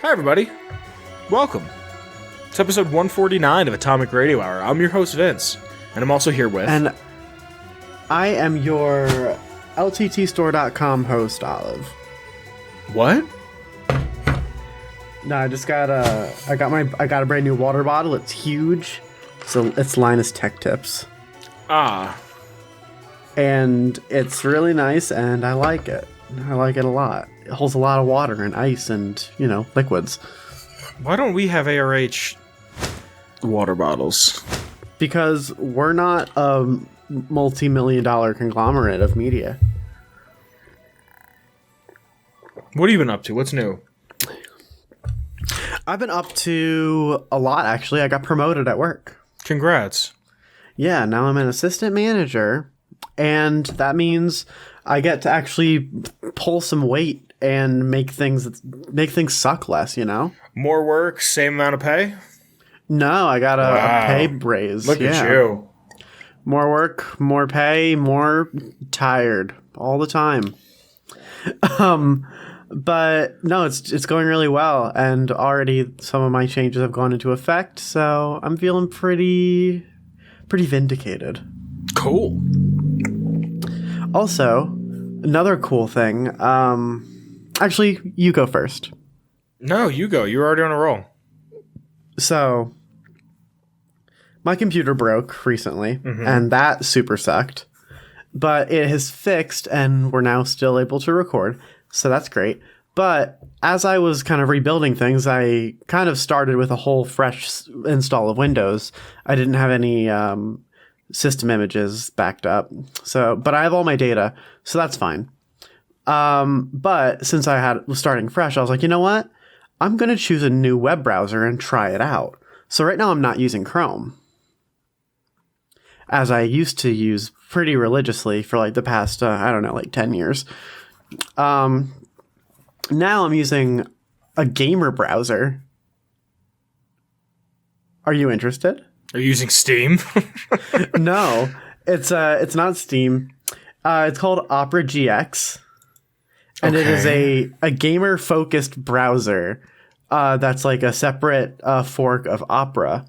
Hi, everybody. Welcome. It's episode 149 of Atomic Radio Hour. I'm your host, Vince, and I'm also here with... And I am your LTTstore.com host, Olive. What? No, I just got I got a brand new water bottle. It's huge. So it's Linus Tech Tips. Ah. And it's really nice, and I like it. I like it a lot. It holds a lot of water and ice and, liquids. Why don't we have ARH water bottles? Because we're not a multi-million-dollar conglomerate of media. What have you been up to? What's new? I've been up to a lot, actually. I got promoted at work. Congrats. Yeah, now I'm an assistant manager, and that means I get to actually pull some weight and make things suck less, More work, same amount of pay? No, I got a pay raise. Look at you. More work, more pay, more tired all the time. But no, it's going really well, and already some of my changes have gone into effect, so I'm feeling pretty vindicated. Cool. Also, another cool thing. Actually, you go first. No, you go. You're already on a roll. So, my computer broke recently, and that super sucked. But it has fixed, and we're now still able to record, so that's great. But as I was kind of rebuilding things, I kind of started with a whole fresh install of Windows. I didn't have any system images backed up, but I have all my data, so that's fine. But since was starting fresh, I was like, you know what? I'm going to choose a new web browser and try it out. So right now I'm not using Chrome, as I used to use pretty religiously for like the past, 10 years. Now I'm using a gamer browser. Are you interested? Are you using Steam? No, it's not Steam. It's called Opera GX. And It is a gamer-focused browser that's like a separate fork of Opera,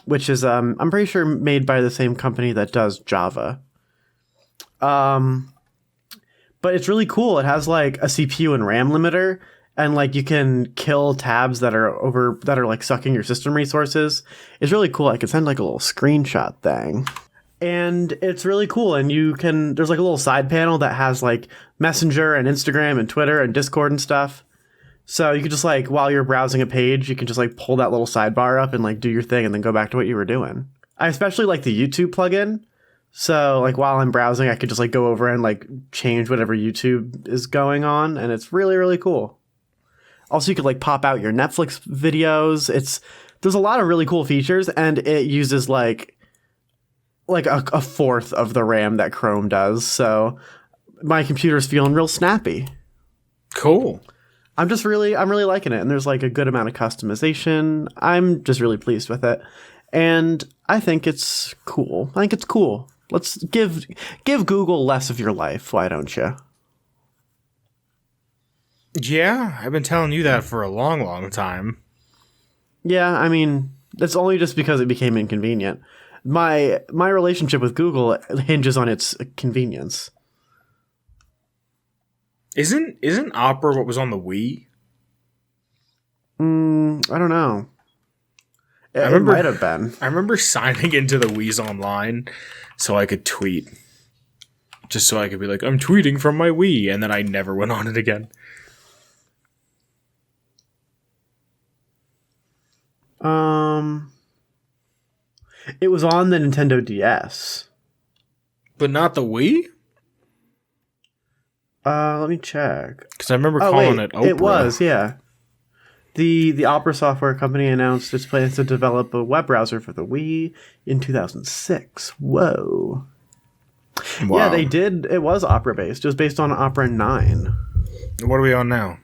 which is, I'm pretty sure, made by the same company that does Java. But it's really cool. It has like a CPU and RAM limiter, and like you can kill tabs that are like sucking your system resources. It's really cool. I could send like a little screenshot thing. And it's really cool. And there's like a little side panel that has like Messenger and Instagram and Twitter and Discord and stuff. So you could just like, while you're browsing a page, you can just like pull that little sidebar up and like do your thing and then go back to what you were doing. I especially like the YouTube plugin. So like while I'm browsing, I could just like go over and like change whatever YouTube is going on. And it's really, really cool. Also, you could like pop out your Netflix videos. There's a lot of really cool features, and it uses like a fourth of the RAM that Chrome does. So my computer's feeling real snappy. Cool. I'm really liking it. And there's like a good amount of customization. I'm just really pleased with it. And I think it's cool. Let's give Google less of your life. Why don't you? Yeah, I've been telling you that for a long, long time. Yeah, I mean, that's only just because it became inconvenient. My relationship with Google hinges on its convenience. Isn't Opera what was on the Wii? I don't know. It might have been. I remember signing into the Wii's Online so I could tweet. Just so I could be like, I'm tweeting from my Wii, and then I never went on it again. It was on the Nintendo DS. But not the Wii? Let me check. Because I remember calling it Opera. It was, yeah. The Opera software company announced its plans to develop a web browser for the Wii in 2006. Whoa. Wow. Yeah, they did. It was Opera-based. It was based on Opera 9. What are we on now?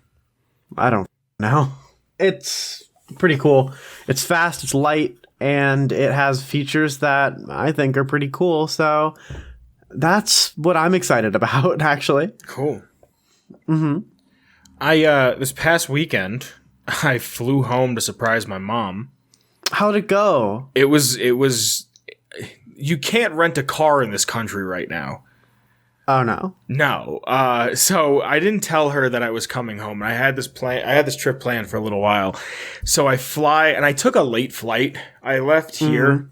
I don't know. It's pretty cool. It's fast, it's light, and it has features that I think are pretty cool. So that's what I'm excited about, actually. Cool. Mm-hmm. I this past weekend, I flew home to surprise my mom. How'd it go? It was you can't rent a car in this country right now. Oh no. No. So I didn't tell her that I was coming home. I had this trip planned for a little while. So I fly, and I took a late flight. I left here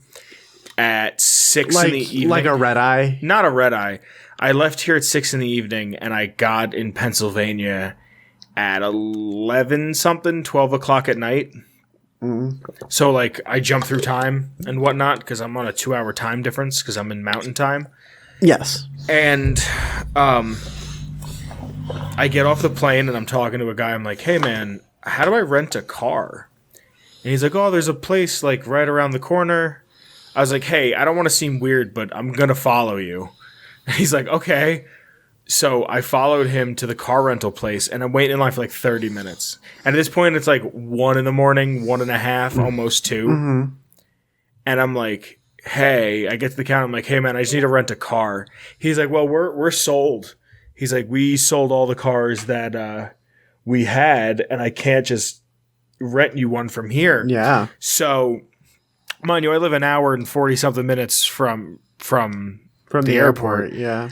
at 6 in the evening. Like a red eye? Not a red eye. I left here at 6 in the evening, and I got in Pennsylvania at 12 o'clock at night. So like I jumped through time and whatnot because I'm on a 2-hour time difference because I'm in mountain time. Yes. And I get off the plane and I'm talking to a guy. I'm like, hey man, how do I rent a car? And he's like, oh, there's a place like right around the corner. I was like, hey, I don't want to seem weird, but I'm going to follow you. And he's like, okay. So I followed him to the car rental place, and I'm waiting in line for like 30 minutes. And at this point, it's like 1 in the morning, 1:30, almost 2. Mm-hmm. And I'm like, hey, I get to the counter. I'm like, hey, man, I just need to rent a car. He's like, well, we're sold. He's like, we sold all the cars that we had, and I can't just rent you one from here. Yeah. So, mind you, I live an hour and 40-something minutes from the airport. Yeah.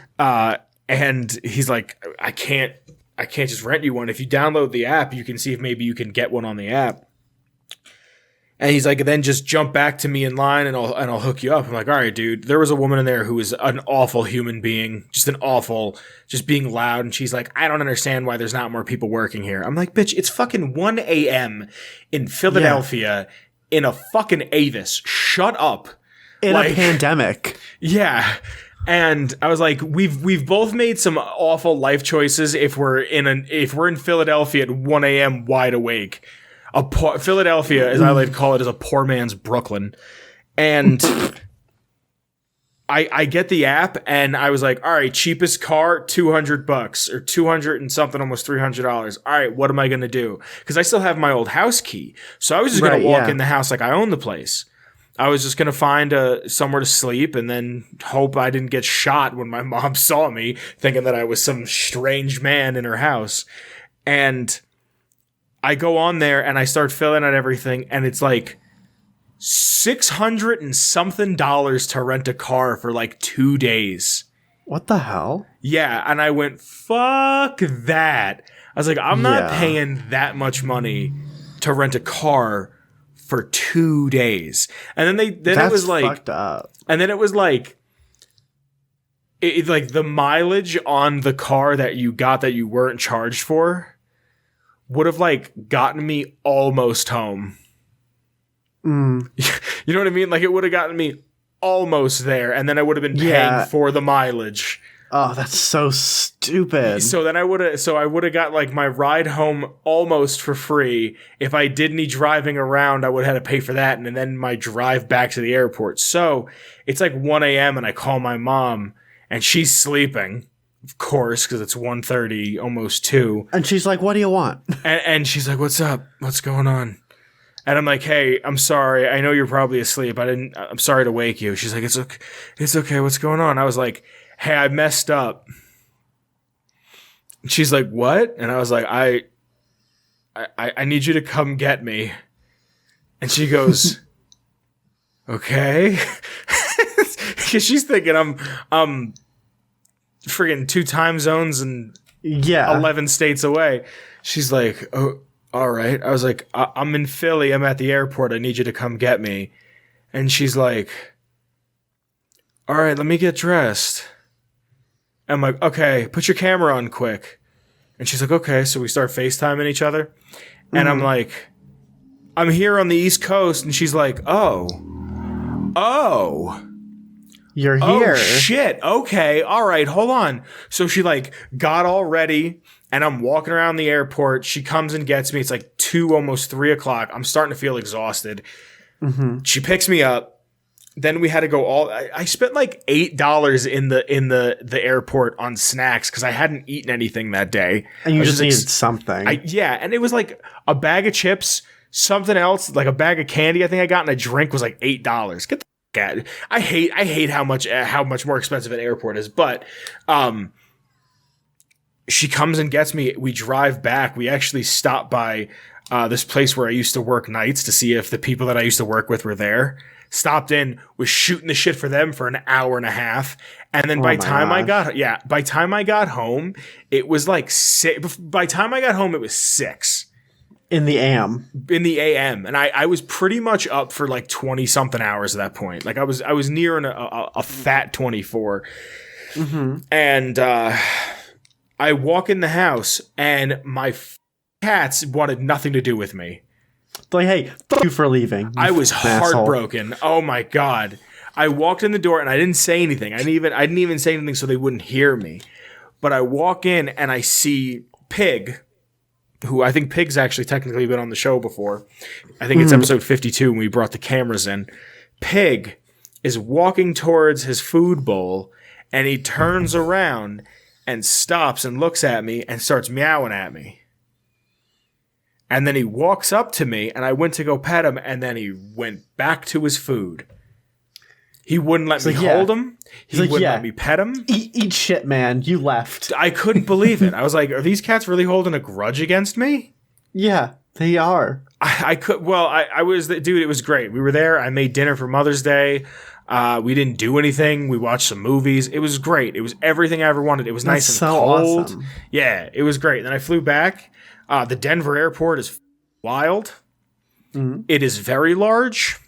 And he's like, I can't just rent you one. If you download the app, you can see if maybe you can get one on the app. And he's like, then just jump back to me in line and I'll hook you up. I'm like, all right, dude. There was a woman in there who was an awful human being, just being loud. And she's like, I don't understand why there's not more people working here. I'm like, bitch, it's fucking 1 a.m. in Philadelphia in a fucking Avis. Shut up. In a pandemic. Yeah. And I was like, we've both made some awful life choices if we're in Philadelphia at 1 a.m. wide awake. Philadelphia, as I like to call it, is a poor man's Brooklyn. And I get the app, and I was like, all right, cheapest car, $200 or 200 and something, almost $300. All right, what am I gonna do? Because I still have my old house key, so I was just gonna walk in the house like I own the place. I was just going to find somewhere to sleep and then hope I didn't get shot when my mom saw me, thinking that I was some strange man in her house. And I go on there and I start filling out everything, and it's like $600 and something to rent a car for like 2 days. What the hell? Yeah, and I went, fuck that. I was like, I'm not paying that much money to rent a car for 2 days. And then it was like fucked up. And then it was like like the mileage on the car that you got that you weren't charged for would have like gotten me almost home. You know what I mean? Like it would have gotten me almost there, and then I would have been paying for the mileage. Oh, that's so stupid. So then I would have got like my ride home almost for free. If I did any driving around, I would have had to pay for that, and then my drive back to the airport. So it's like 1 a.m. and I call my mom, and she's sleeping, of course, because it's 1:30, almost 2. And she's like, "What do you want?" And she's like, "What's up? What's going on?" And I'm like, "Hey, I'm sorry. I know you're probably asleep. I'm sorry to wake you." She's like, "It's okay. What's going on?" I was like, "Hey, I messed up." She's like, "What?" And I was like, I need you to come get me." And she goes, "Okay." Because she's thinking I'm friggin' 2 time zones and 11 states away. She's like, "Oh, all right." I was like, I'm in Philly. I'm at the airport. I need you to come get me." And she's like, "All right, let me get dressed." I'm like, "Okay, put your camera on quick." And she's like, "Okay." So we start FaceTiming each other. And I'm like, "I'm here on the East Coast." And she's like, Oh, you're here. Oh, shit. Okay. All right. Hold on. So she like got all ready, and I'm walking around the airport. She comes and gets me. It's like 2, almost 3 o'clock. I'm starting to feel exhausted. She picks me up. Then we had to go I spent like $8 in the airport on snacks because I hadn't eaten anything that day. And you just needed something. And it was like a bag of chips, something else, like a bag of candy I think I got, and a drink was like $8. Get the fuck out. I hate how much more expensive an airport is, but she comes and gets me. We drive back. We actually stop by this place where I used to work nights to see if the people that I used to work with were there. Stopped in, was shooting the shit for them for an hour and a half. And then by time I got home, it was like by time I got home, it was 6. In the AM. In the AM. And I was pretty much up for like 20 something hours at that point. Like I was nearing a fat 24. Mm-hmm. And I walk in the house and my cats wanted nothing to do with me. Like, hey, thank you for leaving. I was heartbroken. Oh my God. I walked in the door and I didn't say anything. I didn't even say anything so they wouldn't hear me. But I walk in and I see Pig, who I think Pig's actually technically been on the show before. I think it's episode 52 when we brought the cameras in. Pig is walking towards his food bowl and he turns around and stops and looks at me and starts meowing at me. And then he walks up to me and I went to go pet him and then he went back to his food. He wouldn't let me hold him. He wouldn't let me pet him. Eat shit, man. You left. I couldn't believe it. I was like, are these cats really holding a grudge against me? Yeah, they are. I was, dude, it was great. We were there. I made dinner for Mother's Day. We didn't do anything. We watched some movies. It was great. It was everything I ever wanted. It was nice and cold. Awesome. Yeah, it was great. Then I flew back. The Denver airport is wild. Mm-hmm. It is very large.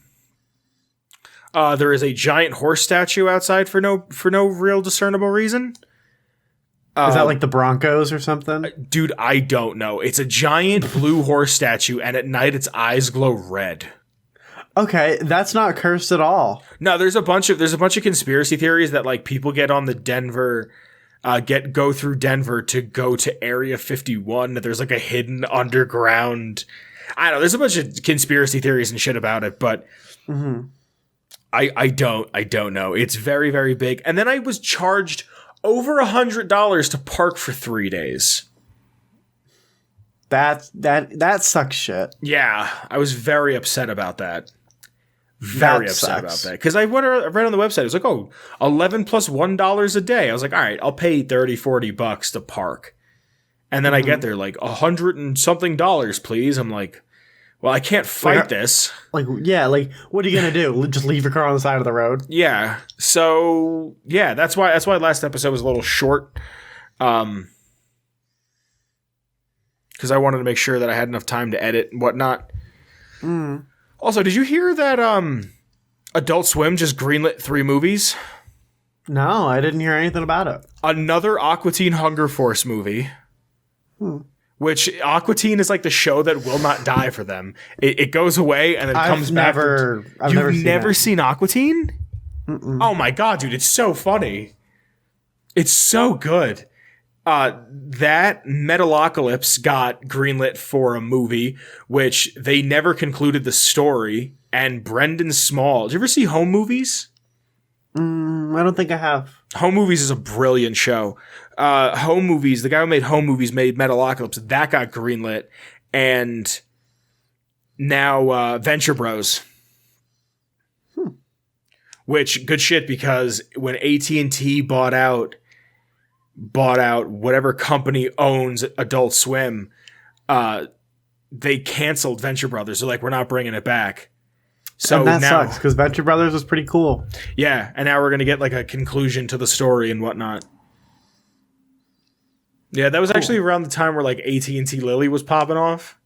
There is a giant horse statue outside for no real discernible reason. Is that like the Broncos or something? Dude, I don't know. It's a giant blue horse statue, and at night its eyes glow red. Okay, that's not cursed at all. No, there's a bunch of conspiracy theories that like people get on the Denver, go through Denver to go to Area 51. That there's like a hidden underground. I don't know. There's a bunch of conspiracy theories and shit about it, but. Mm-hmm. I don't know. It's very, very big. And then I was charged over $100 to park for 3 days. That sucks shit. Yeah, I was very upset about that. Very upset about that. Because I read on the website, it was like, oh, 11 plus $1 a day. I was like, all right, I'll pay $30-$40 to park. And then I get there like $100 and something, please. I'm like, well, I can't fight this. Like, yeah, like, what are you gonna do? Just leave your car on the side of the road? Yeah. So, yeah, that's why last episode was a little short. Because I wanted to make sure that I had enough time to edit and whatnot. Mm. Also, did you hear that Adult Swim just greenlit 3 movies? No, I didn't hear anything about it. Another Aqua Teen Hunger Force movie. Which Aqua Teen is like the show that will not die for them. It goes away and then comes back. You've never seen Aqua Teen? Mm-mm. Oh my God, dude, it's so funny. It's so good. That Metalocalypse got greenlit for a movie, which they never concluded the story. And Brendan Small. Did you ever see Home Movies? I don't think I have. Home Movies is a brilliant show. Home Movies, the guy who made Home Movies made Metalocalypse. That got greenlit. And now Venture Bros. Which, good shit, because when AT&T bought out whatever company owns Adult Swim, they canceled Venture Brothers. They're like, we're not bringing it back. So and that now, sucks, because Venture Brothers was pretty cool. Yeah, and now we're going to get like a conclusion to the story and whatnot. Yeah, that was actually around the time where like AT&T Lily was popping off.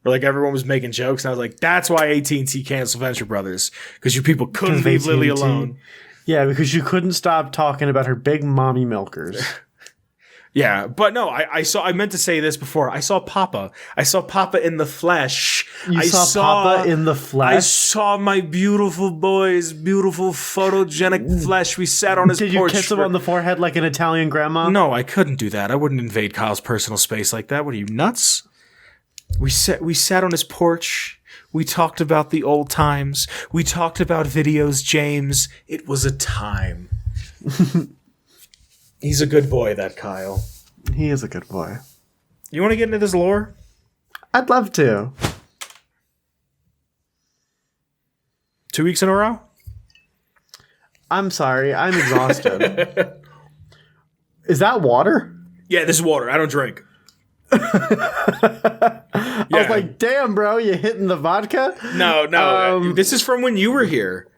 Where like everyone was making jokes, and I was like, that's why AT&T canceled Venture Brothers. Because you people couldn't leave Lily alone. Yeah, because you couldn't stop talking about her big mommy milkers. Yeah, but no, I meant to say this before. I saw Papa. I saw Papa in the flesh. You saw Papa in the flesh? I saw my beautiful boy's beautiful photogenic flesh. We sat on his porch. Did you kiss him on the forehead like an Italian grandma? No, I couldn't do that. I wouldn't invade Kyle's personal space like that. What are you, nuts? We sat on his porch. We talked about the old times. We talked about videos, James. It was a time. He's a good boy, that Kyle. He is a good boy. You want to get into this lore? I'd love to. 2 weeks in a row? I'm sorry. I'm exhausted. Is that water? Yeah, this is water. I don't drink. I was like, damn, bro, you hitting the vodka? No. This is from when you were here.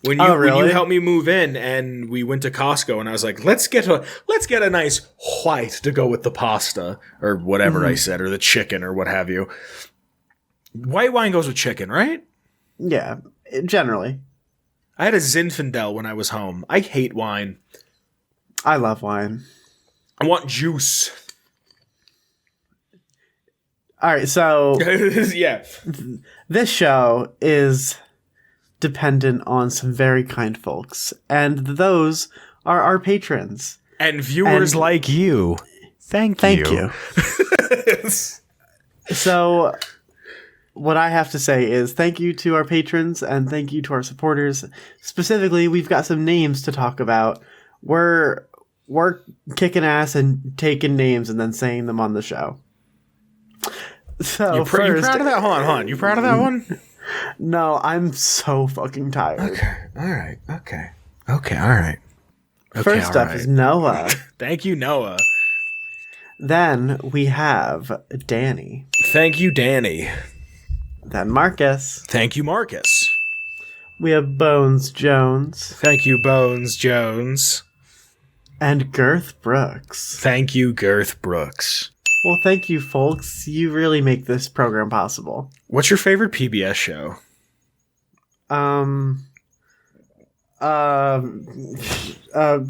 When you helped me move in and we went to Costco and I was like, let's get a nice white to go with the pasta or whatever I said, or the chicken or what have you. White wine goes with chicken, right? Yeah, generally. I had a Zinfandel when I was home. I hate wine. I love wine. I want juice. All right, so yeah. This show is dependent on some very kind folks, and those are our patrons and viewers like you. Thank you. So what I have to say is thank you to our patrons and thank you to our supporters. Specifically, we've got some names to talk about. We're kicking ass and taking names and then saying them on the show. So you proud of that? Hold on. You proud of that one? No, I'm so fucking tired. Okay. All right. Okay. All right. Okay, First up is Noah. Thank you, Noah. Then we have Danny. Thank you, Danny. Then Marcus. Thank you, Marcus. We have Bones Jones. Thank you, Bones Jones. And Girth Brooks. Thank you, Girth Brooks. Well, thank you, folks. You really make this program possible. What's your favorite PBS show?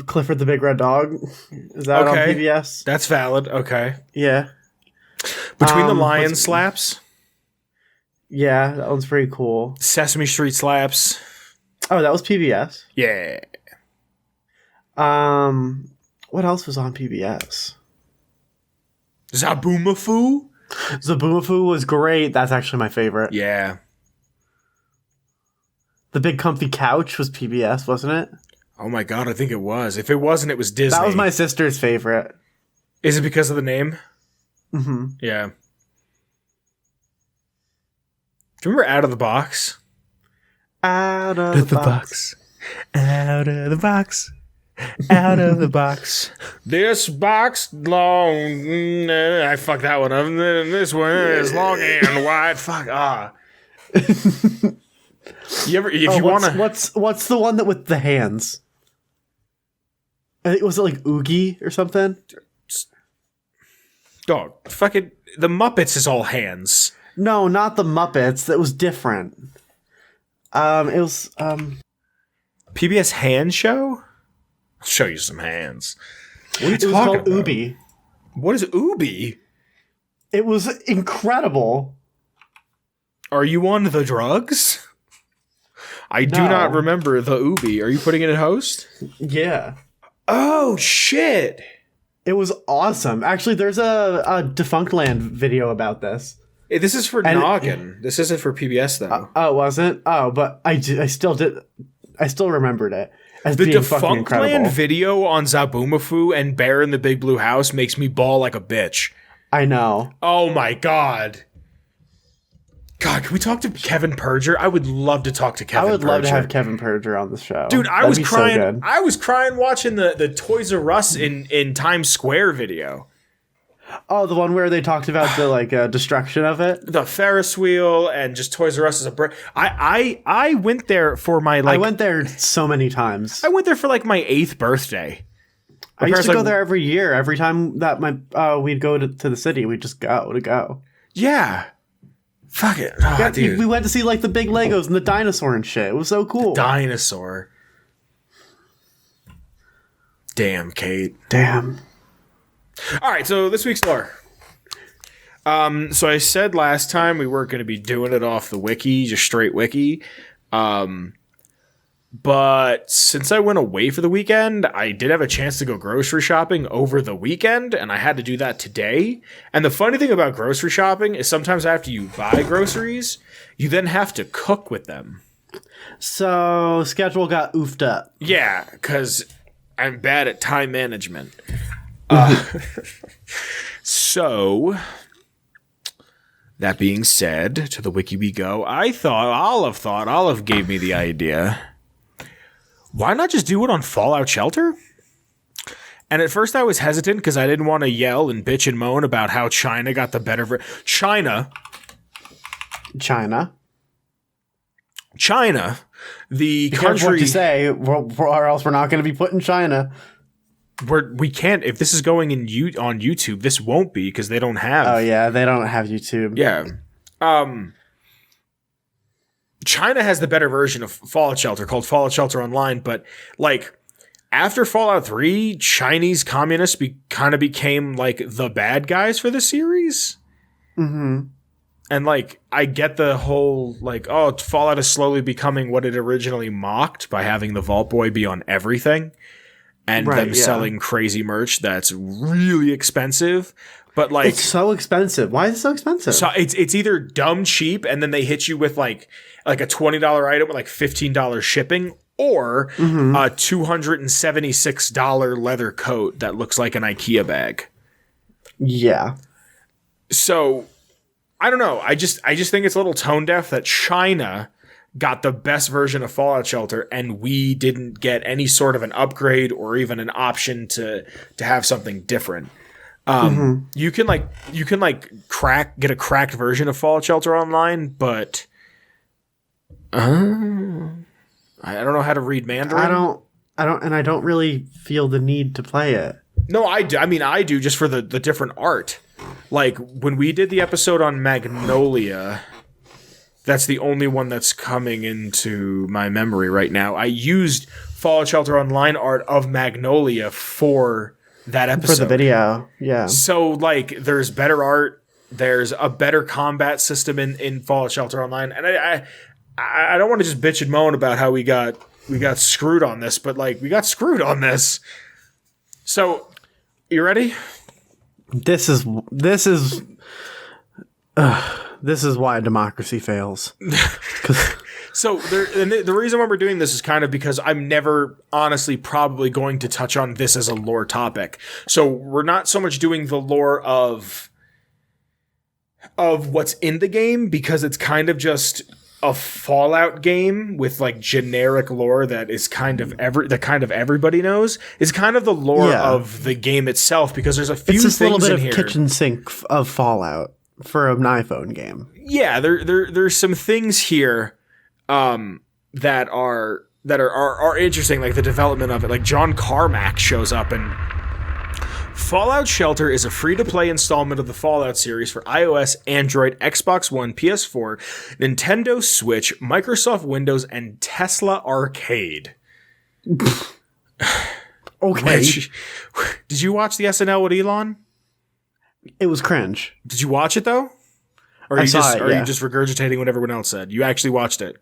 Clifford the Big Red Dog. Is that on PBS? That's valid. Okay. Yeah. Between the Lion slaps. Yeah, that one's pretty cool. Sesame Street slaps. Oh, that was PBS. Yeah. What else was on PBS? Zaboomafoo? Zaboomafoo was great. That's actually my favorite. Yeah. The Big Comfy Couch was PBS, wasn't it? Oh my god, I think it was. If it wasn't, it was Disney. That was my sister's favorite. Is it because of the name? Mm-hmm. Yeah. Do you remember Out of the Box? Out of the box. Out of the box. Out of the box. This box long. I fucked that one up. This one is long and wide. Fuck. You ever? If you wanna. What's the one that with the hands? I think, was it like Oogie or something? Dog. Fucking the Muppets is all hands. No, not the Muppets. That was different. It was PBS Hand Show. I'll show you some hands. What are you talking called about? Ooby. What is Ooby? It was incredible. Are you on the drugs? I do not remember the Ooby. Are you putting it in host? Yeah. Oh, shit. It was awesome. Actually, there's a Defunct Land video about this. Hey, this is for Noggin. This isn't for PBS, though. Oh, it wasn't? Oh, but I still remembered it as the being fucking Defunct incredible. Land video on Zaboomafoo and Bear in the Big Blue House makes me bawl like a bitch. I know. Oh, my God. God, can we talk to Kevin Perger? I would love to talk to Kevin Perger. I would love to have Kevin Perger on the show. Dude, I was crying. So I was crying watching the Toys R Us in Times Square video. Oh, the one where they talked about the destruction of it? The Ferris wheel and just Toys R Us as a I went there for my I went there so many times. I went there for like my 8th birthday. I used to go there every year. Every time that we'd go to the city, we'd just go. Yeah. Fuck it. Oh, yeah, dude. We went to see like the big Legos and the dinosaur and shit. It was so cool. Dinosaur. Damn, Kate. Damn. All right, so this week's lore. So I said last time we weren't going to be doing it off the wiki, just straight wiki. But since I went away for the weekend, I did have a chance to go grocery shopping over the weekend, and I had to do that today. And the funny thing about grocery shopping is sometimes after you buy groceries, you then have to cook with them. So schedule got oofed up. Yeah, because I'm bad at time management. So, that being said, to the wiki we go. Olive gave me the idea. Why not just do it on Fallout Shelter? And at first I was hesitant because I didn't want to yell and bitch and moan about how China got the better China, the Be careful country. what you say, or else we're not going to be put in China. We can't. If this is going on YouTube, this won't be because they don't have. Oh yeah, they don't have YouTube. Yeah. China has the better version of Fallout Shelter called Fallout Shelter Online, but like after Fallout 3, Chinese communists kind of became like the bad guys for the series. Mm-hmm. And like I get the whole like, oh, Fallout is slowly becoming what it originally mocked by having the Vault Boy be on everything and them selling crazy merch that's really expensive. But like it's so expensive. Why is it so expensive? So it's either dumb cheap and then they hit you with like a $20 item with like $15 shipping, or a $276 leather coat that looks like an IKEA bag. Yeah. So I don't know. I just think it's a little tone deaf that China got the best version of Fallout Shelter and we didn't get any sort of an upgrade or even an option to have something different. You can get a cracked version of Fallout Shelter Online, but I don't know how to read Mandarin. I don't really feel the need to play it. No, I do. I mean, I do just for the different art. Like when we did the episode on Magnolia, that's the only one that's coming into my memory right now. I used Fallout Shelter Online art of Magnolia for that episode. For the video, yeah. So, like, there's better art. There's a better combat system in Fallout Shelter Online. And I don't want to just bitch and moan about how we got screwed on this, but, like, we got screwed on this. So, you ready? This is why democracy fails. So the reason why we're doing this is kind of because I'm never honestly probably going to touch on this as a lore topic. So we're not so much doing the lore of what's in the game because it's kind of just a Fallout game with like generic lore that is kind of everybody knows. It's kind of the lore of the game itself because there's a few things in here. It's this little bit of kitchen sink of Fallout for an iPhone game. Yeah, there's some things here that are interesting, like the development of it. Like John Carmack shows up, and Fallout Shelter is a free-to-play installment of the Fallout series for iOS, Android, Xbox One, PS4, Nintendo Switch, Microsoft Windows, and Tesla Arcade. Okay. Did you watch the SNL with Elon? It was cringe. Did you watch it though? Or are you just regurgitating what everyone else said? You actually watched it.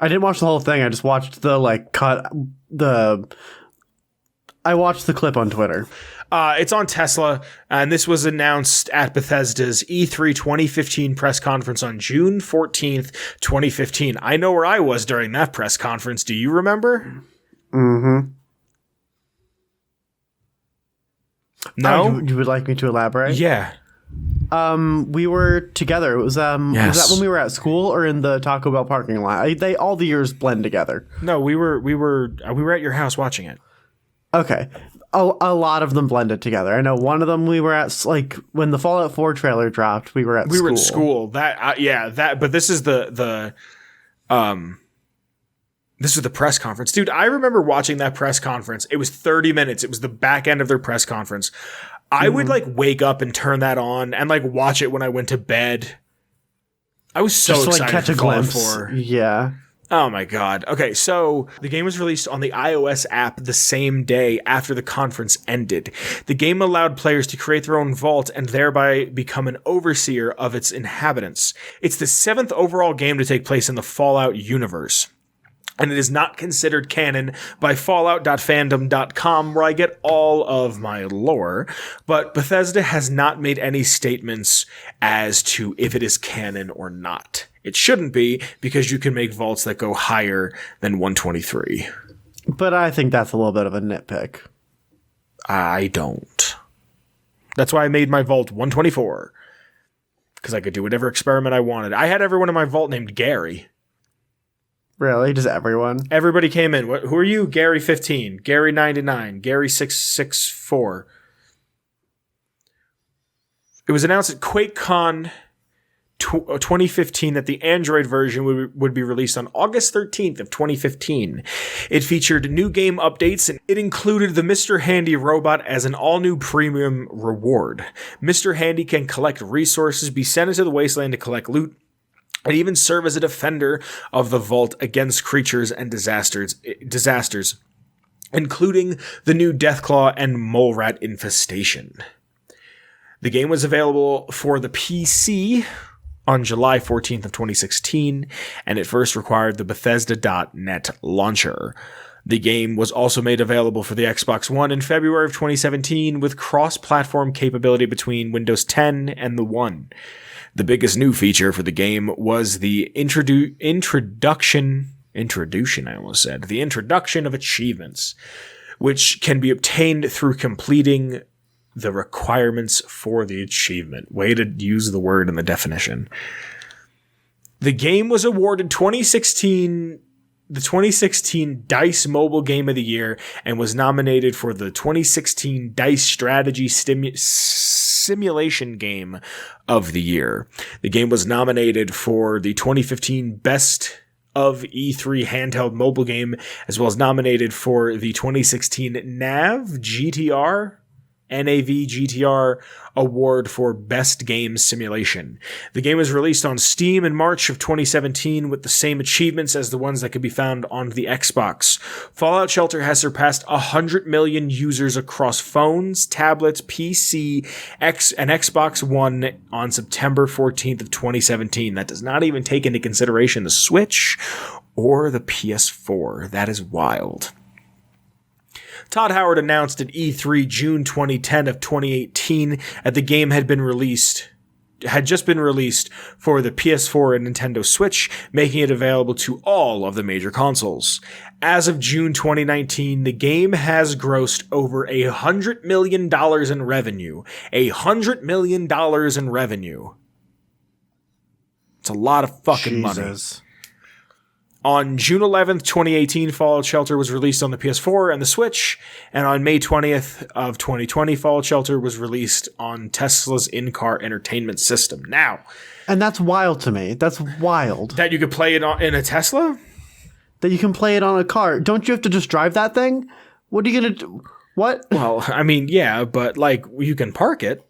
I didn't watch the whole thing. I just watched I watched the clip on Twitter. It's on Tesla, and this was announced at Bethesda's E3 2015 press conference on June 14th, 2015. I know where I was during that press conference. Do you remember? Mm-hmm. No? You would like me to elaborate? Yeah. We were together. It was was that when we were at school or in the Taco Bell parking lot? All the years blend together. No, we were at your house watching it. Okay. A lot of them blended together. I know one of them we were at, like, when the Fallout 4 trailer dropped, we were at school. We were at school. But this is the press conference. Dude, I remember watching that press conference. It was 30 minutes. It was the back end of their press conference. I would like wake up and turn that on and like watch it when I went to bed. I was so excited to catch a glimpse. 4. Yeah. Oh my God. Okay, so the game was released on the iOS app the same day after the conference ended. The game allowed players to create their own vault and thereby become an overseer of its inhabitants. It's the 7th overall game to take place in the Fallout universe. And it is not considered canon by Fallout.fandom.com, where I get all of my lore. But Bethesda has not made any statements as to if it is canon or not. It shouldn't be, because you can make vaults that go higher than 123. But I think that's a little bit of a nitpick. I don't. That's why I made my vault 124. Because I could do whatever experiment I wanted. I had everyone in my vault named Gary. Really? Just everyone? Everybody came in. Who are you? Gary 15, Gary 99, Gary 664. It was announced at QuakeCon 2015 that the Android version would be released on August 13th of 2015. It featured new game updates, and it included the Mr. Handy robot as an all-new premium reward. Mr. Handy can collect resources, be sent into the wasteland to collect loot, and even serve as a defender of the vault against creatures and disasters, including the new Deathclaw and Mole Rat infestation. The game was available for the PC on July 14th of 2016, and it first required the Bethesda.net launcher. The game was also made available for the Xbox One in February of 2017 with cross-platform capability between Windows 10 and the One. The biggest new feature for the game was the introduction of achievements, which can be obtained through completing the requirements for the achievement. Way to use the word in the definition. The game was awarded the 2016 DICE Mobile Game of the Year and was nominated for the 2016 DICE Strategy Simulation Game of the Year. The game was nominated for the 2015 Best of E3 Handheld Mobile Game, as well as nominated for the 2016 NAV GTR Award for Best Game Simulation. The game was released on Steam in March of 2017 with the same achievements as the ones that could be found on the Xbox. Fallout Shelter has surpassed 100 million users across phones, tablets, PC, and Xbox One on September 14th of 2017. That does not even take into consideration the Switch or the PS4. That is wild. Todd Howard announced at E3 June 2010 of 2018 that the game had just been released for the PS4 and Nintendo Switch, making it available to all of the major consoles. As of June 2019, the game has grossed over $100 million in revenue. $100 million in revenue. It's a lot of fucking money. On June 11th, 2018, Fallout Shelter was released on the PS4 and the Switch, and on May 20th of 2020, Fallout Shelter was released on Tesla's in-car entertainment system. Now, and that's wild to me. That's wild. That you could play it in a Tesla? That you can play it on a car. Don't you have to just drive that thing? What are you going to do? What? Well, I mean, yeah, but like you can park it.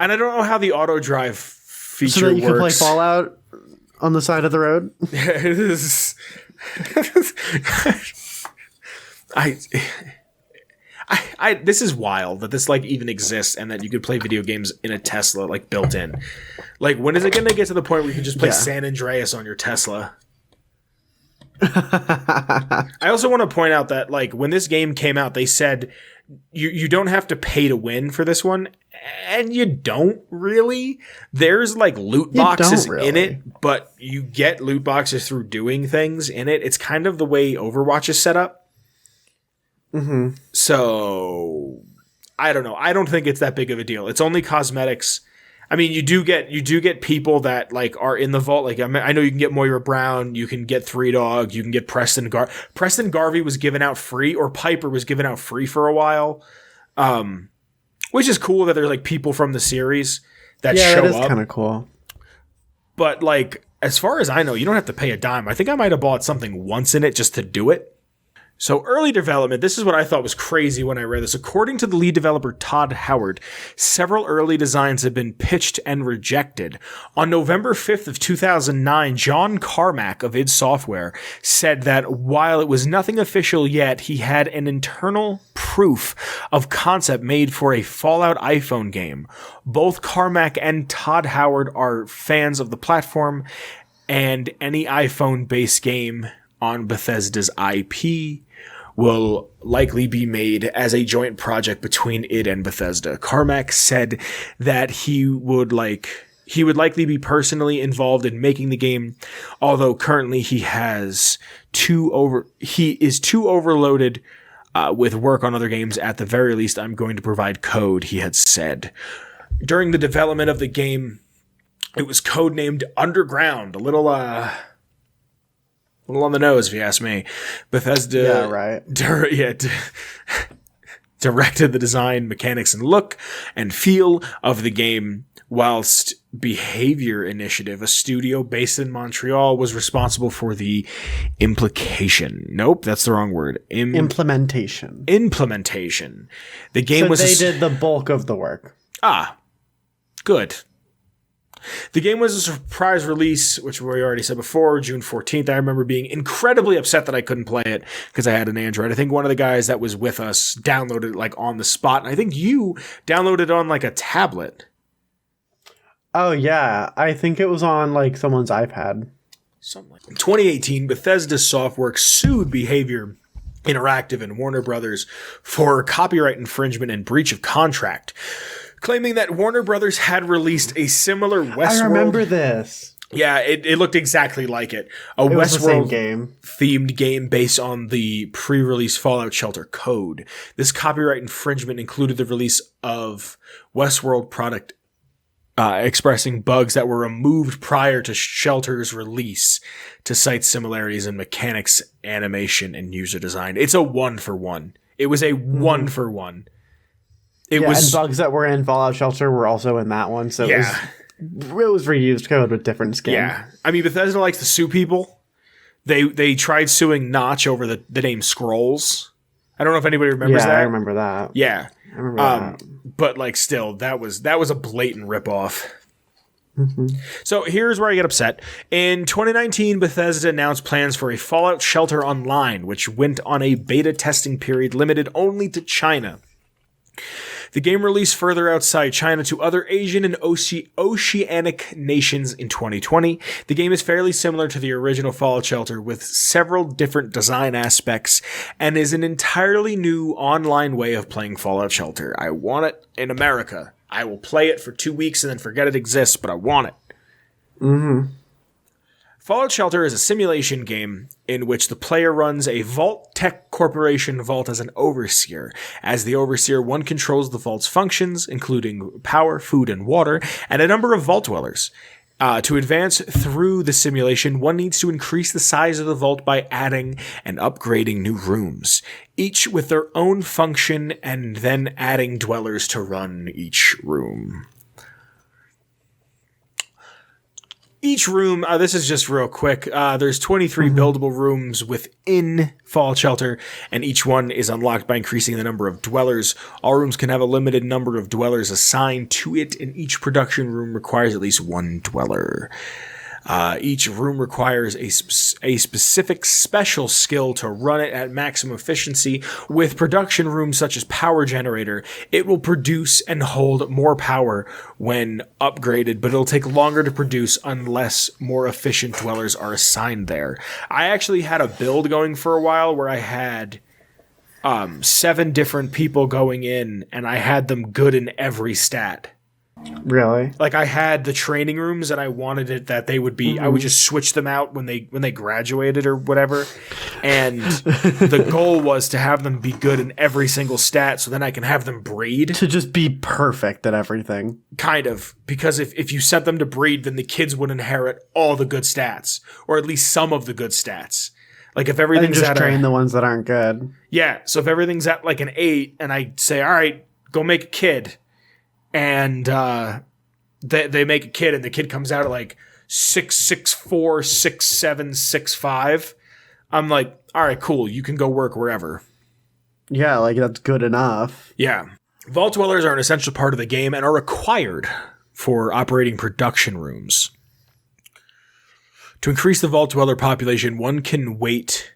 And I don't know how the auto drive feature so that you works. can play Fallout on the side of the road? This is wild that this like even exists and that you could play video games in a Tesla like built in. Like when is it going to get to the point where you can just play San Andreas on your Tesla? I also want to point out that like when this game came out, they said you don't have to pay to win for this one, and you don't really. There's like loot boxes in it, but you get loot boxes through doing things in it. It's kind of the way Overwatch is set up. Mm-hmm. So I don't know. I don't think it's that big of a deal. It's only cosmetics. I mean, you do get people that like are in the vault. Like I know you can get Moira Brown, you can get Three Dog, you can get Preston Garvey was given out free, or Piper was given out free for a while, which is cool that there's like people from the series that show up. Yeah, that is kind of cool. But like as far as I know, you don't have to pay a dime. I think I might have bought something once in it just to do it. So early development, this is what I thought was crazy when I read this. According to the lead developer Todd Howard, several early designs have been pitched and rejected. On November 5th of 2009, John Carmack of id Software said that while it was nothing official yet, he had an internal proof of concept made for a Fallout iPhone game. Both Carmack and Todd Howard are fans of the platform, and any iPhone-based game on Bethesda's IP will likely be made as a joint project between id and Bethesda. Carmack said that he would likely be personally involved in making the game, although currently he is too overloaded with work on other games. At the very least, I'm going to provide code, he had said. During the development of the game, it was codenamed Underground, a little A little on the nose, if you ask me. Bethesda Yeah, right. directed the design, mechanics, and look and feel of the game, whilst Behavior Initiative, a studio based in Montreal, was responsible for the implication. Nope, that's the wrong word. Implementation. The game was... they did the bulk of the work. Good. The game was a surprise release, which we already said before, June 14th. I remember being incredibly upset that I couldn't play it because I had an Android. I think one of the guys that was with us downloaded it like on the spot. And I think you downloaded it on like a tablet. Oh, yeah. I think it was on like someone's iPad. Something like that. In 2018, Bethesda Softworks sued Behavior Interactive and Warner Brothers for copyright infringement and breach of contract, claiming that Warner Brothers had released a similar Westworld... I remember this. Yeah, it looked exactly like it. It was the same game. Themed game based on the pre-release Fallout Shelter code. This copyright infringement included the release of Westworld product expressing bugs that were removed prior to Shelter's release to cite similarities in mechanics, animation, and user design. It's a 1-for-1. It was a 1-for-1. And bugs that were in Fallout Shelter were also in that one, so it was reused code with different skin. Yeah. I mean, Bethesda likes to sue people. They tried suing Notch over the name Scrolls. I don't know if anybody remembers that. Yeah, I remember that. Yeah. I remember that. But, like, still, that was a blatant ripoff. So here's where I get upset. In 2019, Bethesda announced plans for a Fallout Shelter Online, which went on a beta testing period limited only to China. The game released further outside China to other Asian and oceanic nations in 2020. The game is fairly similar to the original Fallout Shelter with several different design aspects and is an entirely new online way of playing Fallout Shelter. I want it in America. I will play it for 2 weeks and then forget it exists, but I want it. Fallout Shelter is a simulation game in which the player runs a Vault Tech Corporation vault as an overseer. As the overseer, one controls the vault's functions, including power, food, and water, and a number of vault dwellers. To advance through the simulation, one needs to increase the size of the vault by adding and upgrading new rooms, each with their own function, and then adding dwellers to run each room. Each room, this is just real quick, there's 23 buildable rooms within Fallout Shelter, and each one is unlocked by increasing the number of dwellers. All rooms can have a limited number of dwellers assigned to it, and each production room requires at least one dweller. Each room requires a specific special skill to run it at maximum efficiency. With production rooms such as Power Generator, it will produce and hold more power when upgraded, but it'll take longer to produce unless more efficient dwellers are assigned there. I actually had a build going for a while where I had 7 different people going in, and I had them good in every stat. Really? Like, I had the training rooms, and I wanted it that they would be. I would just switch them out when they graduated or whatever. And the goal was to have them be good in every single stat, so then I can have them breed. To just be perfect at everything. Kind of, because if you sent them to breed, then the kids would inherit all the good stats, or at least some of the good stats. Like, if everything's and just train the ones that aren't good. Yeah, so if everything's at like an 8, and I say, all right, go make a kid. And they make a kid, and the kid comes out at like 6'4", 6'7", 6'5". I'm like, all right, cool. You can go work wherever. Yeah, like that's good enough. Yeah. Vault Dwellers are an essential part of the game and are required for operating production rooms. To increase the Vault Dweller population, one can wait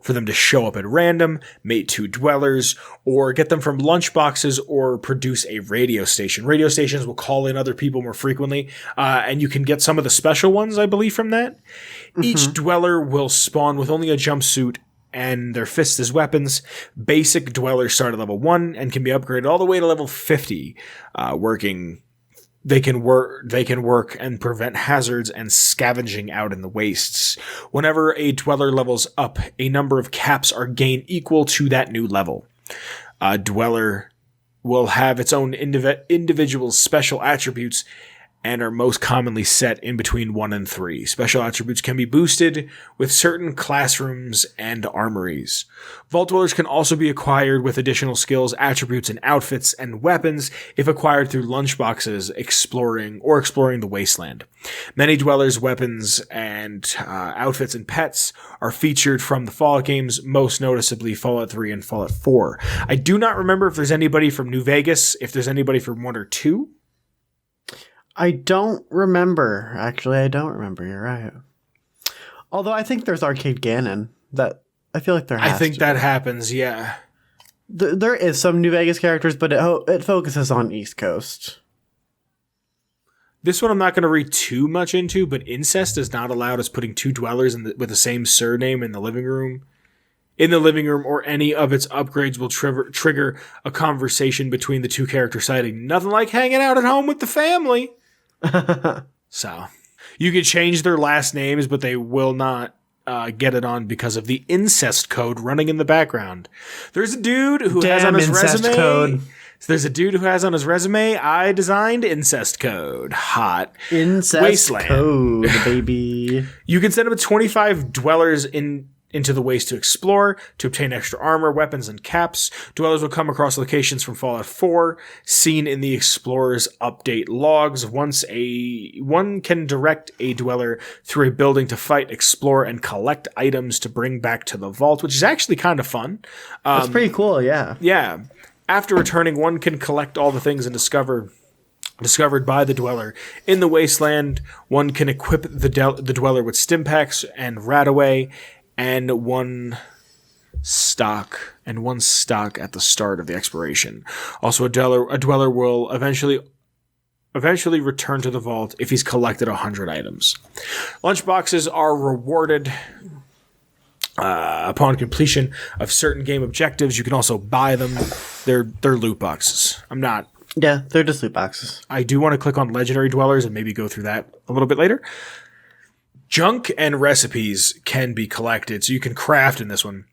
for them to show up at random, mate 2 dwellers, or get them from lunchboxes, or produce a radio station. Radio stations will call in other people more frequently, and you can get some of the special ones, I believe, from that. Each dweller will spawn with only a jumpsuit and their fists as weapons. Basic dwellers start at level 1 and can be upgraded all the way to level 50, They can work and prevent hazards and scavenging out in the wastes. Whenever a dweller levels up, a number of caps are gained equal to that new level. A dweller will have its own individual special attributes and are most commonly set in between 1 and 3. Special attributes can be boosted with certain classrooms and armories. Vault Dwellers can also be acquired with additional skills, attributes, and outfits and weapons if acquired through lunchboxes exploring the wasteland. Many Dwellers' weapons and outfits and pets are featured from the Fallout games, most noticeably Fallout 3 and Fallout 4. I do not remember if there's anybody from New Vegas, if there's anybody from 1 or 2. I don't remember. Actually, I don't remember. You're right. Although I think there's Arcade Gannon. That I feel like there has I think to that be. happens, yeah. There is some New Vegas characters, but it focuses on East Coast. This one I'm not going to read too much into, but incest is not allowed as putting 2 dwellers with the same surname in the living room. In the living room, or any of its upgrades will trigger a conversation between the 2 characters, citing nothing like hanging out at home with the family. So, you can change their last names, but they will not get it on because of the incest code running in the background. There's a dude who has on his resume. Code. There's a dude who has on his resume, I designed incest code. Hot. Incest Wasteland. Code, baby. You can send up 25 dwellers into the waste to explore, to obtain extra armor, weapons, and caps. Dwellers will come across locations from Fallout 4, seen in the Explorer's update logs. One can direct a dweller through a building to fight, explore, and collect items to bring back to the vault, which is actually kind of fun. That's pretty cool, yeah. Yeah. After returning, one can collect all the things and discovered by the dweller. In the wasteland, one can equip the dweller with stimpaks and rataway, and one stock at the start of the exploration. Also, a dweller will eventually return to the vault if he's collected 100 items. Lunchboxes are rewarded upon completion of certain game objectives. You can also buy them. They're loot boxes. Yeah, they're just loot boxes. I do want to click on legendary dwellers and maybe go through that a little bit later. Junk and recipes can be collected, so you can craft in this one.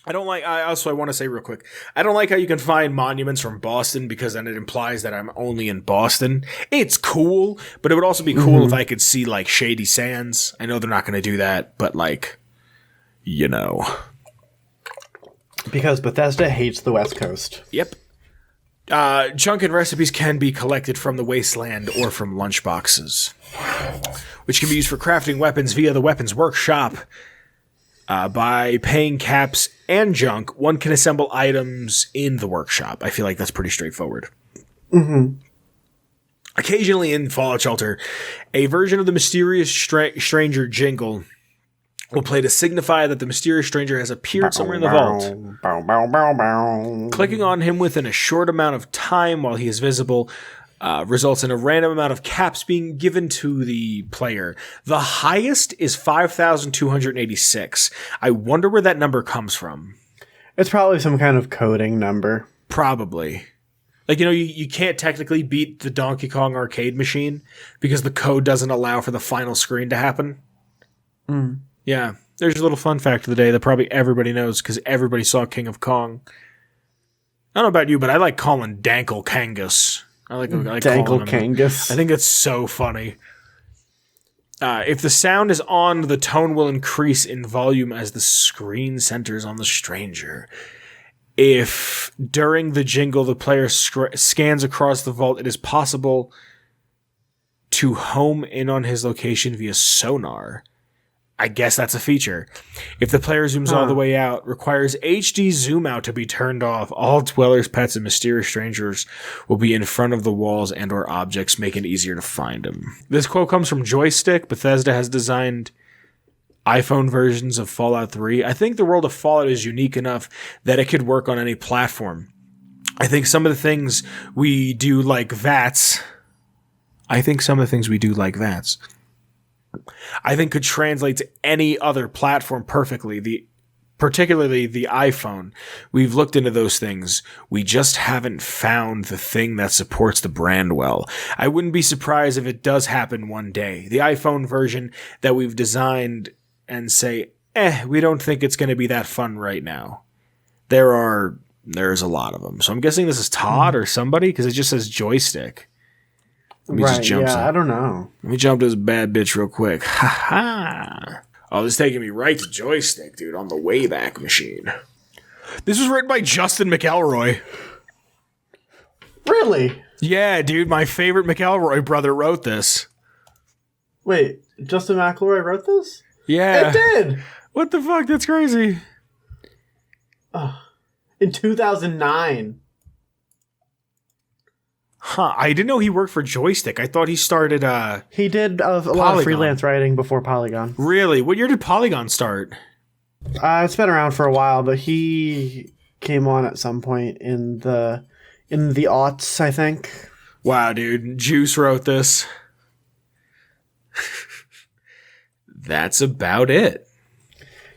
I want to say real quick, I don't like how you can find monuments from Boston, because then it implies that I'm only in Boston. It's cool, but it would also be cool if I could see, like, Shady Sands. I know they're not going to do that, but, like, you know. Because Bethesda hates the West Coast. Yep. Junk and recipes can be collected from the wasteland or from lunchboxes, which can be used for crafting weapons via the weapons workshop. By paying caps and junk, one can assemble items in the workshop. I feel like that's pretty straightforward. Mm-hmm. Occasionally in Fallout Shelter, a version of the mysterious stranger jingle will play to signify that the mysterious stranger has appeared somewhere in the vault. Clicking on him within a short amount of time while he is visible results in a random amount of caps being given to the player. The highest is 5,286. I wonder where that number comes from. It's probably some kind of coding number. Probably. Like, you know, you can't technically beat the Donkey Kong arcade machine because the code doesn't allow for the final screen to happen. Mm. Yeah, there's a little fun fact of the day that probably everybody knows because everybody saw King of Kong. I don't know about you, but I like calling Dankle Kangas. I like Dankle Kangas. I think it's so funny. If the sound is on, the tone will increase in volume as the screen centers on the stranger. If during the jingle the player scans across the vault, it is possible to home in on his location via sonar. I guess that's a feature. If the player zooms all the way out, requires HD zoom out to be turned off. All dwellers, pets, and mysterious strangers will be in front of the walls and or objects, making it easier to find them. This quote comes from Joystick. Bethesda has designed iPhone versions of Fallout 3. I think the world of Fallout is unique enough that it could work on any platform. I think some of the things we do like VATS, I think could translate to any other platform perfectly, particularly the iPhone. We've looked into those things. We just haven't found the thing that supports the brand well. I wouldn't be surprised if it does happen one day. The iPhone version that we've designed and say, we don't think it's going to be that fun right now. There's a lot of them. So I'm guessing this is Todd or somebody because it just says Joystick. Let me just jump I don't know. Let me jump to this bad bitch real quick. Ha ha. Oh, this is taking me right to Joystick, dude, on the Wayback Machine. This was written by Justin McElroy. Really? Yeah, dude, my favorite McElroy brother wrote this. Wait, Justin McElroy wrote this? Yeah. It did! What the fuck? That's crazy. In 2009. Huh, I didn't know he worked for Joystick. I thought he started, He did a lot of freelance writing before Polygon. Really? What year did Polygon start? It's been around for a while, but he came on at some point in the aughts, I think. Wow, dude. Juice wrote this. That's about it.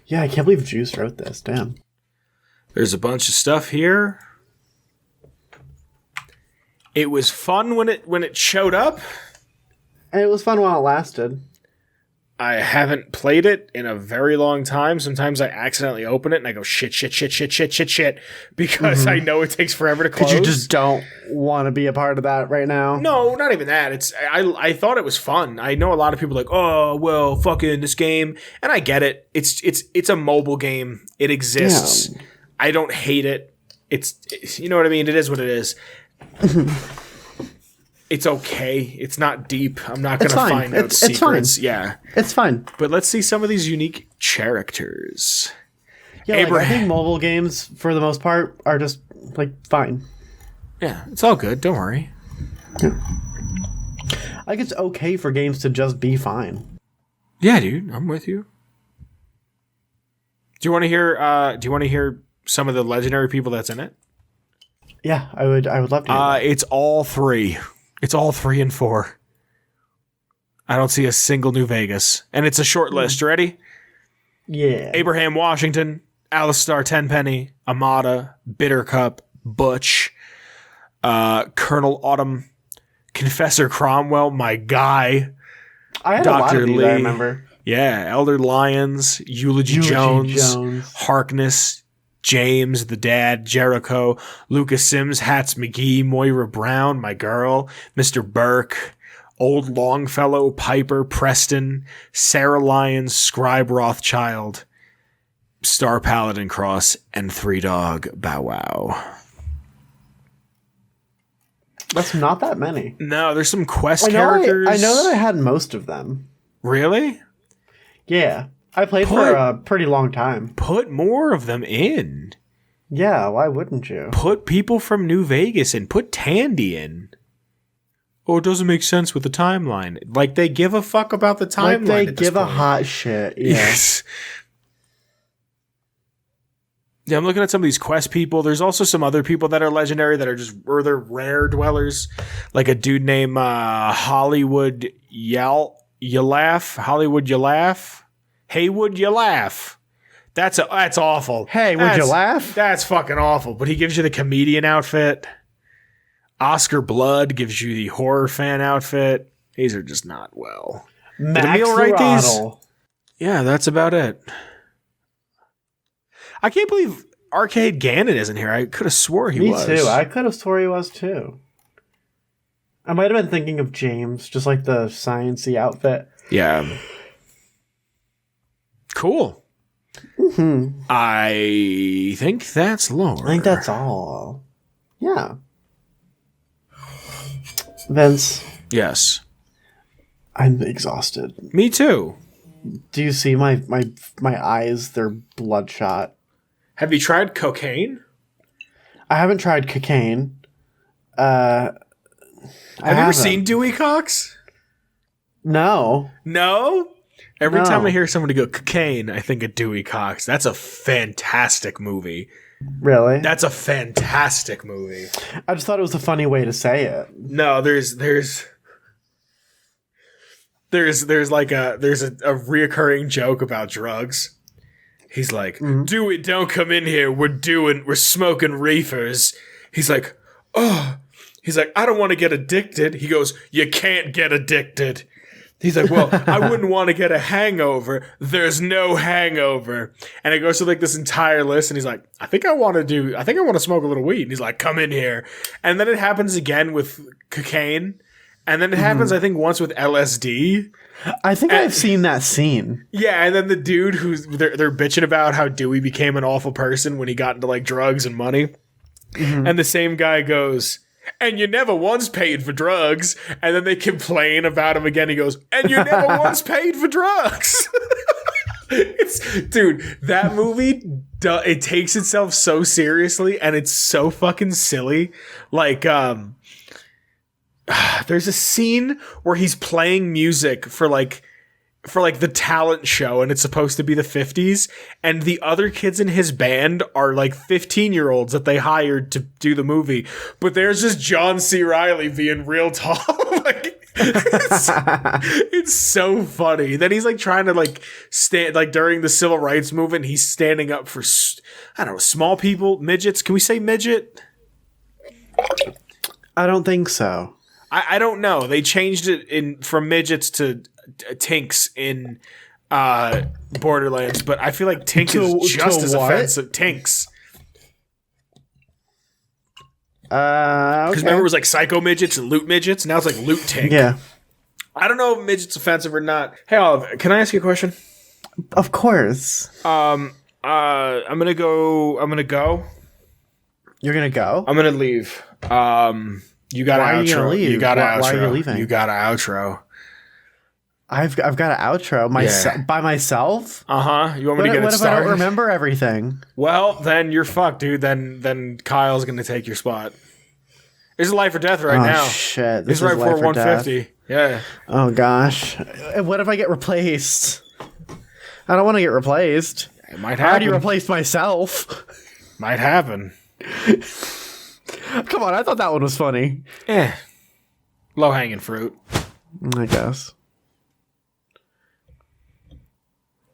Yeah, I can't believe Juice wrote this. Damn. There's a bunch of stuff here. It was fun when it showed up. And it was fun while it lasted. I haven't played it in a very long time. Sometimes I accidentally open it and I go shit because I know it takes forever to close. Because you just don't want to be a part of that right now. No, not even that. I thought it was fun. I know a lot of people are like, oh well, fucking this game, and I get it. It's a mobile game. It exists. Yeah. I don't hate it. It's you know what I mean. It is what it is. It's okay. It's not deep. I'm not going to find out secrets. Fine. Yeah. It's fine. But let's see some of these unique characters. Yeah, like, I think mobile games, for the most part, are just, like, fine. Yeah, it's all good. Don't worry. Yeah. Like, it's okay for games to just be fine. Yeah, dude. I'm with you. Do you want to hear some of the legendary people that's in it? Yeah, I would love to hear that. It's all 3. It's all 3 and 4. I don't see a single New Vegas. And it's a short list. Ready? Yeah. Abraham Washington, Alistar Tenpenny, Amada, Bittercup, Butch, Colonel Autumn, Confessor Cromwell, my guy. I had Dr. a lot of these, Lee. I remember. Yeah, Elder Lyons, Eulogy Jones, Harkness, James, the dad, Jericho, Lucas Sims, Hats McGee, Moira Brown, my girl, Mr. Burke, Old Longfellow, Piper, Preston, Sarah Lyons, Scribe Rothschild, Star Paladin Cross, and 3 Dog Bow Wow. That's not that many. No, there's some quest characters. I know that I had most of them. Really? Yeah. I played for a pretty long time. Put more of them in. Yeah, why wouldn't you? Put people from New Vegas in. Put Tandy in. Oh, it doesn't make sense with the timeline. Like, they give a fuck about the timeline. Like, they give a hot shit. Yeah. Yes. Yeah, I'm looking at some of these quest people. There's also some other people that are legendary that are just, or they're rare dwellers. Like a dude named Hollywood Yalaf. Hollywood Yalaf. Hey, would you laugh? That's awful. Hey, would you laugh? That's fucking awful. But he gives you the comedian outfit. Oscar Blood gives you the horror fan outfit. These are just not well. Max Did Emil write these? Throttle. Yeah, that's about it. I can't believe Arcade Gannon isn't here. I could have swore he was. Me too. I could have swore he was too. I might have been thinking of James, just like the sciencey outfit. Yeah. Cool. Mm-hmm. I think that's lore. I think that's all. Yeah. Vince. Yes. I'm exhausted. Me too. Do you see my eyes? They're bloodshot. Have you tried cocaine? I haven't tried cocaine. Have you ever seen Dewey Cox? No. No? Every time I hear somebody go cocaine, I think of Dewey Cox. That's a fantastic movie. Really? That's a fantastic movie. I just thought it was a funny way to say it. No, there's like a reoccurring joke about drugs. He's like, Dewey, don't come in here. We're smoking reefers. He's like, oh. He's like, I don't want to get addicted. He goes, you can't get addicted. He's like, well, I wouldn't want to get a hangover. There's no hangover. And it goes through like this entire list. And he's like, I think I want to smoke a little weed. And he's like, come in here. And then it happens again with cocaine. And then it happens, I think, once with LSD. I think I've seen that scene. Yeah, and then the dude who's they're bitching about how Dewey became an awful person when he got into like drugs and money. And the same guy goes, and you never once paid for drugs. And then they complain about him again. He goes, and you never once paid for drugs. Dude, that movie, it takes itself so seriously and it's so fucking silly. Like, there's a scene where he's playing music for the talent show, and it's supposed to be the 50s, and the other kids in his band are like 15-year-olds that they hired to do the movie, but there's just John C. Reilly being real tall. Like, it's so funny. Then he's like trying to like stand, like during the civil rights movement, he's standing up for, I don't know, small people, midgets. Can we say midget? I don't think so. I don't know. They changed it from midgets to tinks in Borderlands, but I feel like tink is just as offensive. Tinks. Because remember it was like psycho midgets and loot midgets. Now it's like loot tink. Yeah. I don't know if midget's offensive or not. Hey, Olive, can I ask you a question? Of course. I'm gonna go. You're gonna go? I'm gonna leave. You got Why an are you outro. gonna leave? You got an outro. Why are you leaving? You got an outro. I've got an outro by myself. You want me to get it started? What if I don't remember everything? Well, then you're fucked, dude. Then Kyle's gonna take your spot. This is life or death right now. Shit! This is right before 150. Death. Yeah. Oh gosh! What if I get replaced? I don't want to get replaced. It might happen. I already replaced myself. Might happen. Come on! I thought that one was funny. Low hanging fruit. I guess.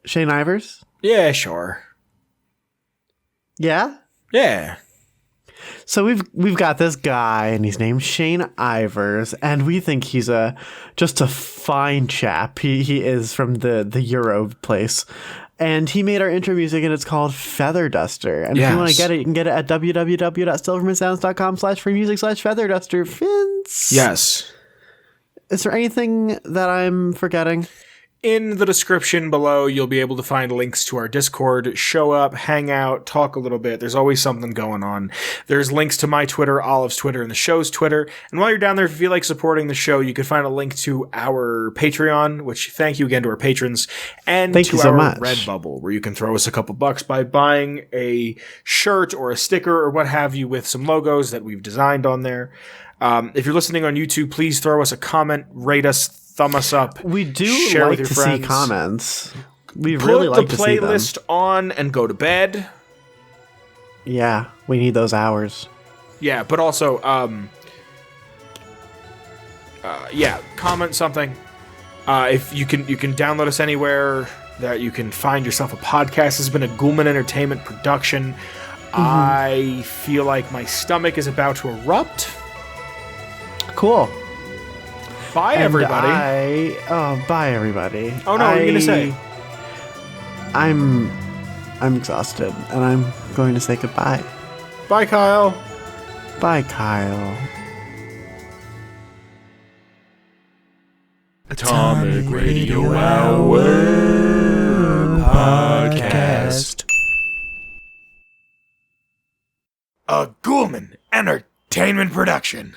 Shane Ivers? Yeah, sure. Yeah? Yeah. So we've got this guy, and he's named Shane Ivers, and we think he's just a fine chap. He is from the Euro place. And he made our intro music, and it's called Feather Duster. And if you want to get it, you can get it at www.silvermansounds.com/free music/featherduster. Vince? Yes. Is there anything that I'm forgetting? In the description below, you'll be able to find links to our Discord, show up, hang out, talk a little bit. There's always something going on. There's links to my Twitter, Olive's Twitter, and the show's Twitter. And while you're down there, if you feel like supporting the show, you can find a link to our Patreon, which thank you again to our patrons, and thank to you so our much. Redbubble, where you can throw us a couple bucks by buying a shirt or a sticker or what have you with some logos that we've designed on there. If you're listening on YouTube, please throw us a comment, rate us, thumb us up. We do share like with your to friends. see comments. We really like to see them. Put the playlist on and go to bed. Yeah, we need those hours. Yeah, but also, comment something. If you can download us anywhere that you can find yourself a podcast. This has been a Ghoulman Entertainment production. I feel like my stomach is about to erupt. Cool. Bye, everybody. Bye, everybody. Oh, no, what are you going to say? I'm exhausted, and I'm going to say goodbye. Bye, Kyle. Bye, Kyle. Atomic Radio Hour Podcast. A Ghoulman Entertainment production.